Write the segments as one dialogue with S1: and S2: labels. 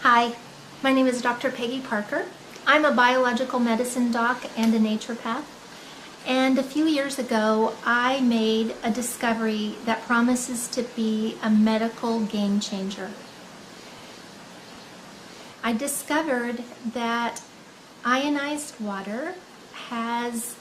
S1: Hi, my name is Dr. Peggy Parker. I'm a biological medicine doc and a naturopath. And a few years ago, I made a discovery that promises to be a medical game changer. I discovered that ionized water has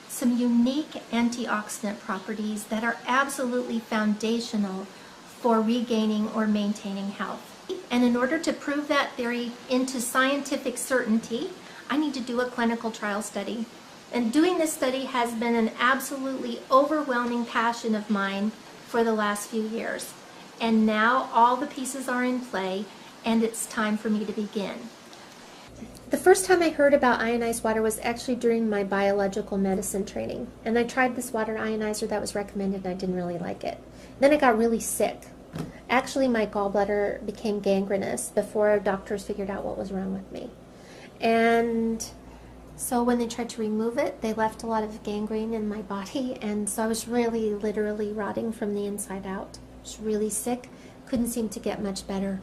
S1: some unique antioxidant properties that are absolutely foundational for regaining or maintaining health. And in order to prove that theory into scientific certainty, I need to do a clinical trial study. And doing this study has been an absolutely overwhelming passion of mine for the last few years. And now all the pieces are in play, and it's time for me to begin. The first time I heard about ionized water was actually during my biological medicine training. And I tried this water ionizer that was recommended, and I didn't really like it. Then I got really sick. Actually, my gallbladder became gangrenous before doctors figured out what was wrong with me. And so when they tried to remove it, they left a lot of gangrene in my body, and so I was really literally rotting from the inside out. I was really sick, couldn't seem to get much better.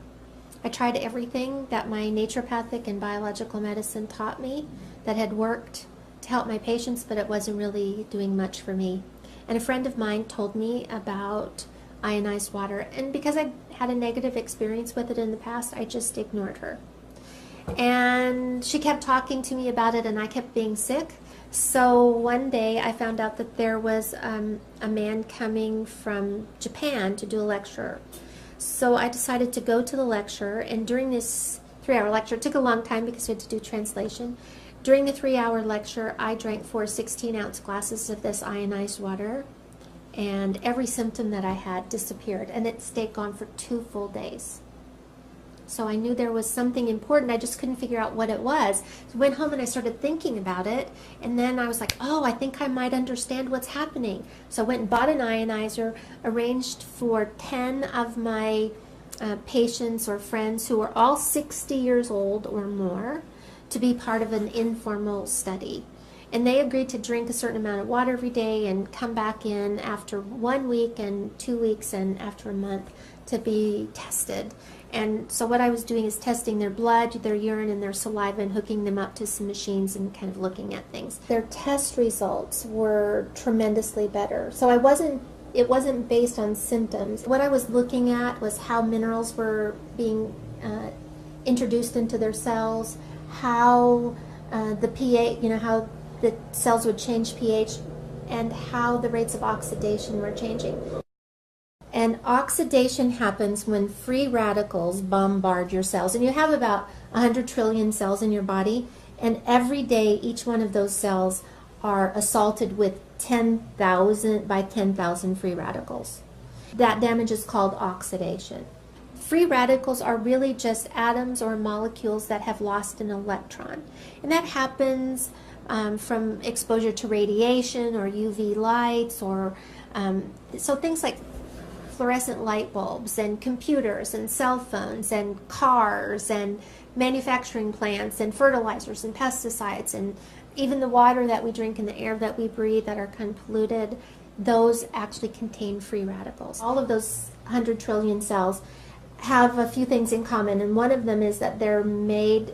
S1: I tried everything that my naturopathic and biological medicine taught me that had worked to help my patients, but it wasn't really doing much for me. And a friend of mine told me about ionized water, and because I had a negative experience with it in the past, I just ignored her. And she kept talking to me about it, and I kept being sick. So one day I found out that there was a man coming from Japan to do a lecture. So I decided to go to the lecture, and during this 3-hour lecture, it took a long time because we had to do translation. During the 3-hour lecture, I drank 4 16-ounce glasses of this ionized water, and every symptom that I had disappeared, and it stayed gone for 2 full days. So I knew there was something important, I just couldn't figure out what it was. So I went home and I started thinking about it, and then I was like, oh, I think I might understand what's happening. So I went and bought an ionizer, arranged for 10 of my patients or friends who were all 60 years old or more to be part of an informal study. And they agreed to drink a certain amount of water every day and come back in after 1 week and 2 weeks and after a month to be tested. And so what I was doing is testing their blood, their urine, and their saliva, and hooking them up to some machines and kind of looking at things. Their test results were tremendously better. So it wasn't based on symptoms. What I was looking at was how minerals were being introduced into their cells, how the pH, how the cells would change pH, and how the rates of oxidation were changing. And oxidation happens when free radicals bombard your cells. And you have about 100 trillion cells in your body, and every day each one of those cells are assaulted with 10,000 by 10,000 free radicals. That damage is called oxidation. Free radicals are really just atoms or molecules that have lost an electron. And that happens from exposure to radiation or UV lights, or so things like fluorescent light bulbs and computers and cell phones and cars and manufacturing plants and fertilizers and pesticides, and even the water that we drink and the air that we breathe that are kind of polluted, those actually contain free radicals. All of those 100 trillion cells have a few things in common, and one of them is that they're made,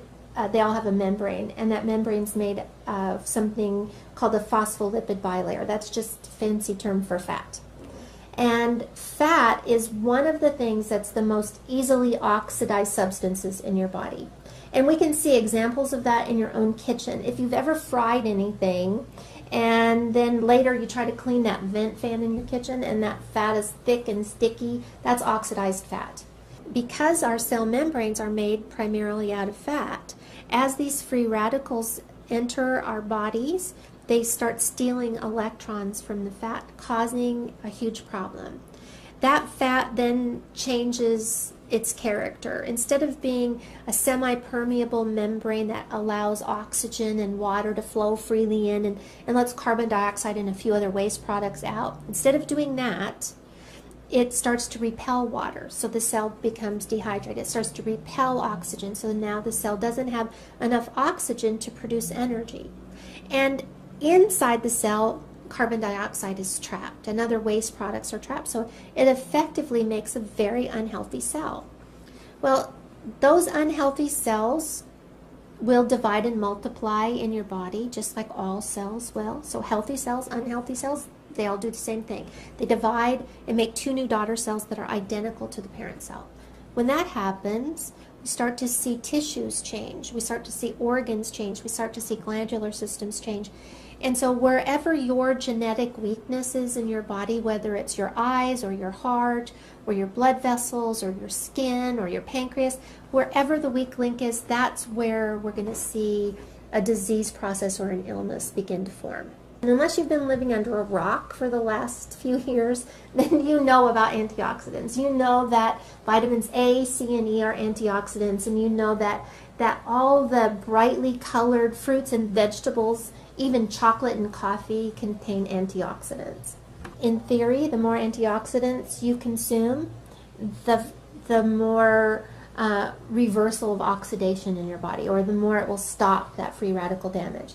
S1: they all have a membrane, and that membrane's made of something called a phospholipid bilayer. That's just a fancy term for fat. And fat is one of the things that's the most easily oxidized substances in your body. And we can see examples of that in your own kitchen. If you've ever fried anything and then later you try to clean that vent fan in your kitchen and that fat is thick and sticky, that's oxidized fat. Because our cell membranes are made primarily out of fat, as these free radicals enter our bodies, they start stealing electrons from the fat, causing a huge problem. That fat then changes its character. Instead of being a semi-permeable membrane that allows oxygen and water to flow freely in and lets carbon dioxide and a few other waste products out, instead of doing that, it starts to repel water, so the cell becomes dehydrated. It starts to repel oxygen, so now the cell doesn't have enough oxygen to produce energy. And inside the cell, carbon dioxide is trapped and other waste products are trapped, so it effectively makes a very unhealthy cell. Well, those unhealthy cells will divide and multiply in your body just like all cells will. So healthy cells, unhealthy cells, they all do the same thing. They divide and make two new daughter cells that are identical to the parent cell. When that happens, we start to see tissues change. We start to see organs change. We start to see glandular systems change. And so wherever your genetic weakness is in your body, whether it's your eyes or your heart or your blood vessels or your skin or your pancreas, wherever the weak link is, that's where we're going to see a disease process or an illness begin to form. And unless you've been living under a rock for the last few years, then you know about antioxidants. You know that vitamins A, C, and E are antioxidants, and you know that all the brightly colored fruits and vegetables, even chocolate and coffee, contain antioxidants. In theory, the more antioxidants you consume, the more reversal of oxidation in your body, or the more it will stop that free radical damage.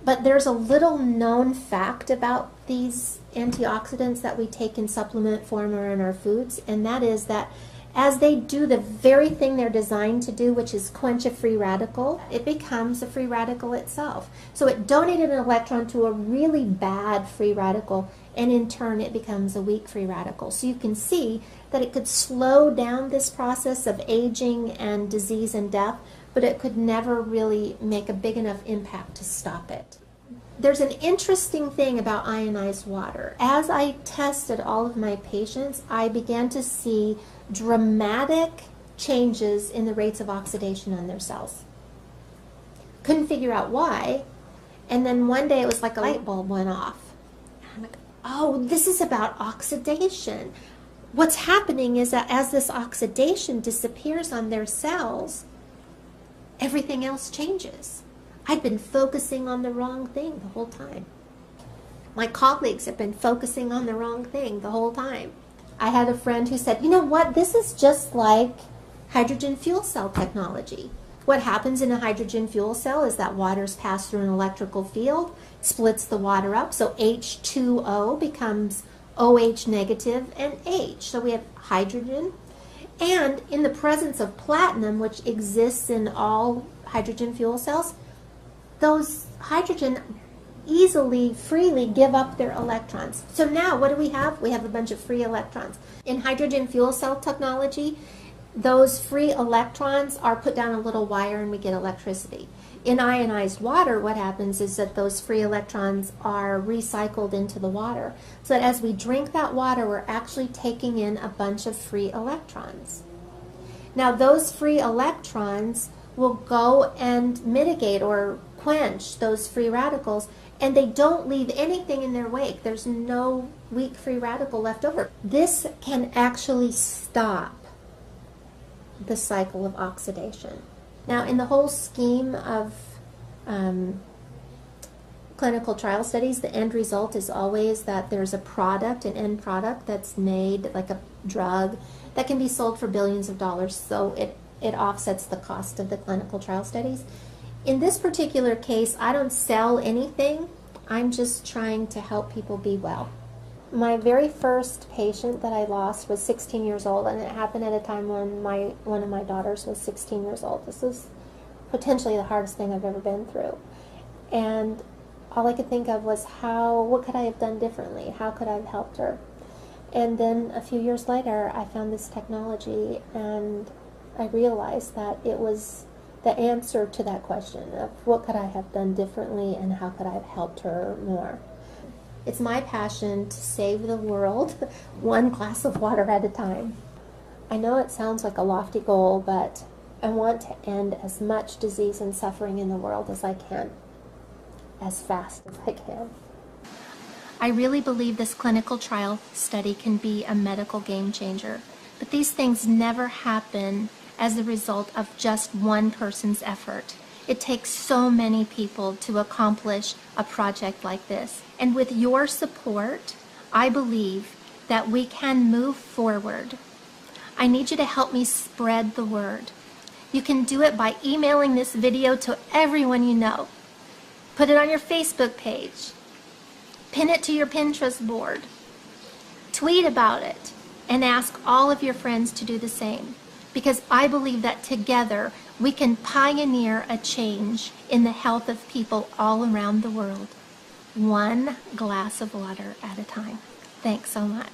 S1: But there's a little known fact about these antioxidants that we take in supplement form or in our foods, and that is that as they do the very thing they're designed to do, which is quench a free radical, it becomes a free radical itself. So it donated an electron to a really bad free radical, and in turn it becomes a weak free radical. So you can see that it could slow down this process of aging and disease and death, but it could never really make a big enough impact to stop it. There's an interesting thing about ionized water. As I tested all of my patients, I began to see dramatic changes in the rates of oxidation on their cells. Couldn't figure out why, and then one day it was like a light bulb went off. I'm like, oh, this is about oxidation. What's happening is that as this oxidation disappears on their cells, everything else changes. I'd been focusing on the wrong thing the whole time. My colleagues have been focusing on the wrong thing the whole time. I had a friend who said, you know what, this is just like hydrogen fuel cell technology. What happens in a hydrogen fuel cell is that water's passed through an electrical field, splits the water up, so H2O becomes OH negative and H. So we have hydrogen, and in the presence of platinum, which exists in all hydrogen fuel cells, those hydrogen easily, freely give up their electrons. So now what do we have? We have a bunch of free electrons. In hydrogen fuel cell technology, those free electrons are put down a little wire and we get electricity. In ionized water, what happens is that those free electrons are recycled into the water. So that as we drink that water, we're actually taking in a bunch of free electrons. Now those free electrons will go and mitigate or quench those free radicals, and they don't leave anything in their wake. There's no weak free radical left over. This can actually stop the cycle of oxidation. Now, in the whole scheme of clinical trial studies, the end result is always that there's a product, an end product that's made, like a drug, that can be sold for billions of dollars, so it offsets the cost of the clinical trial studies. In this particular case, I don't sell anything. I'm just trying to help people be well. My very first patient that I lost was 16 years old, and it happened at a time when one of my daughters was 16 years old. This was potentially the hardest thing I've ever been through. And all I could think of was what could I have done differently? How could I have helped her? And then a few years later, I found this technology, and I realized that it was the answer to that question of what could I have done differently and how could I have helped her more. It's my passion to save the world one glass of water at a time. I know it sounds like a lofty goal, but I want to end as much disease and suffering in the world as I can, as fast as I can. I really believe this clinical trial study can be a medical game changer, but these things never happen as a result of just one person's effort. It takes so many people to accomplish a project like this. And with your support, I believe that we can move forward. I need you to help me spread the word. You can do it by emailing this video to everyone you know. Put it on your Facebook page. Pin it to your Pinterest board. Tweet about it and ask all of your friends to do the same. because I believe that together we can pioneer a change in the health of people all around the world, one glass of water at a time. Thanks so much.